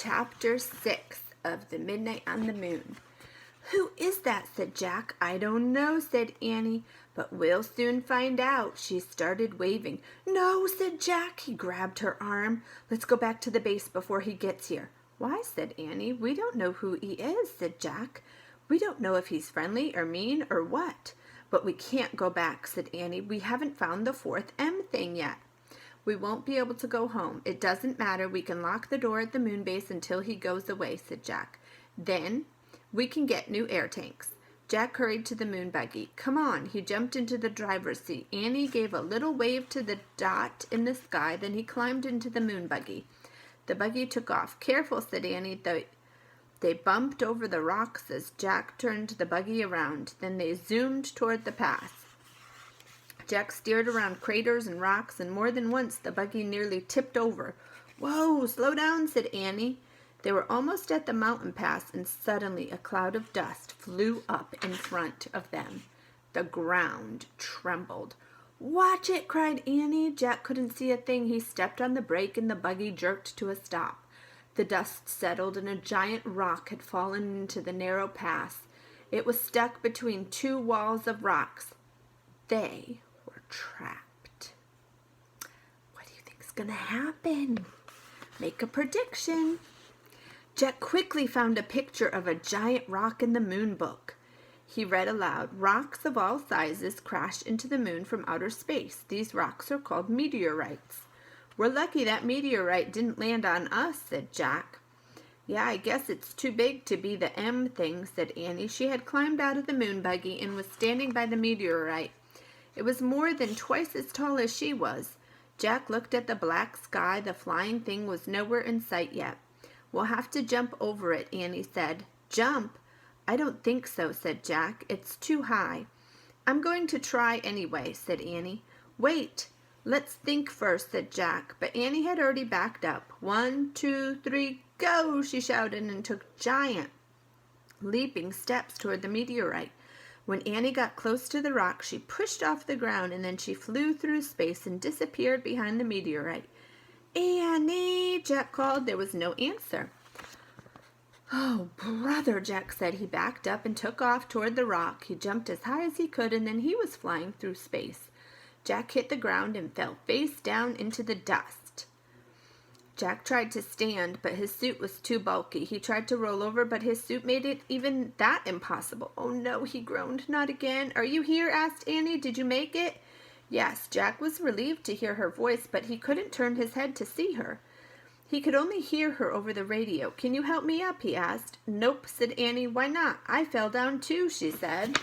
Chapter 6 of The Midnight on the Moon. "Who is that?" said Jack. "I don't know," said Annie, "but we'll soon find out." She started waving. "No," said Jack. He grabbed her arm. "Let's go back to the base before he gets here." "Why?" said Annie. "We don't know who he is," said Jack. "We don't know if he's friendly or mean or what." "But we can't go back," said Annie. "We haven't found the fourth M thing yet. We won't be able to go home." "It doesn't matter. We can lock the door at the moon base until he goes away," said Jack. "Then we can get new air tanks." Jack hurried to the moon buggy. "Come on." He jumped into the driver's seat. Annie gave a little wave to the dot in the sky, then he climbed into the moon buggy. The buggy took off. "Careful," said Annie. They bumped over the rocks as Jack turned the buggy around. Then they zoomed toward the pass. Jack steered around craters and rocks, and more than once the buggy nearly tipped over. "Whoa, slow down," said Annie. They were almost at the mountain pass, and suddenly a cloud of dust flew up in front of them. The ground trembled. "Watch it!" cried Annie. Jack couldn't see a thing. He stepped on the brake, and the buggy jerked to a stop. The dust settled, and a giant rock had fallen into the narrow pass. It was stuck between two walls of rocks. They were trapped. What do you think's gonna happen? Make a prediction. Jack quickly found a picture of a giant rock in the moon book. He read aloud, "Rocks of all sizes crash into the moon from outer space. These rocks are called meteorites." "We're lucky that meteorite didn't land on us," said Jack. "Yeah, I guess it's too big to be the M thing," said Annie. She had climbed out of the moon buggy and was standing by the meteorite. It was more than twice as tall as she was. Jack looked at the black sky. The flying thing was nowhere in sight yet. "We'll have to jump over it," Annie said. "Jump? I don't think so," said Jack. "It's too high." "I'm going to try anyway," said Annie. "Wait, let's think first," said Jack. But Annie had already backed up. "1, 2, 3, go!" she shouted, and took giant, leaping steps toward the meteorite. When Annie got close to the rock, she pushed off the ground, and then she flew through space and disappeared behind the meteorite. "Annie!" Jack called. There was no answer. "Oh, brother," Jack said. He backed up and took off toward the rock. He jumped as high as he could, and then he was flying through space. Jack hit the ground and fell face down into the dust. Jack tried to stand, but his suit was too bulky. He tried to roll over, but his suit made it even that impossible. "Oh no," he groaned. "Not again." "Are you here?" asked Annie. "Did you make it?" Yes. Jack was relieved to hear her voice, but he couldn't turn his head to see her. He could only hear her over the radio. "Can you help me up?" he asked. "Nope," said Annie. "Why not?" "I fell down too," she said.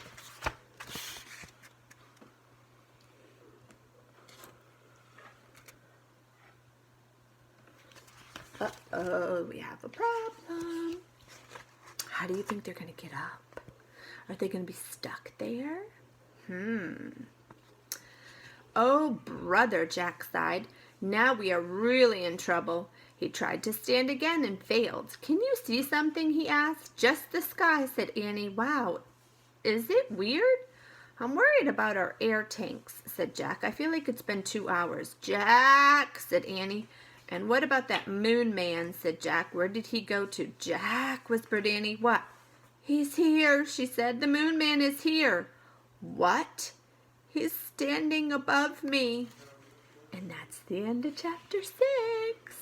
Uh-oh, we have a problem. How do you think they're going to get up? Are they going to be stuck there? "Oh, brother," Jack sighed. "Now we are really in trouble." He tried to stand again and failed. "Can you see something?" he asked. "Just the sky," said Annie. "Wow, is it weird?" "I'm worried about our air tanks," said Jack. "I feel like it's been 2 hours. "Jack," said Annie. "And what about that moon man?" said Jack. "Where did he go to?" "Jack," whispered Annie. "What?" "He's here," she said. "The moon man is here." "What?" "He's standing above me." And that's the end of chapter 6.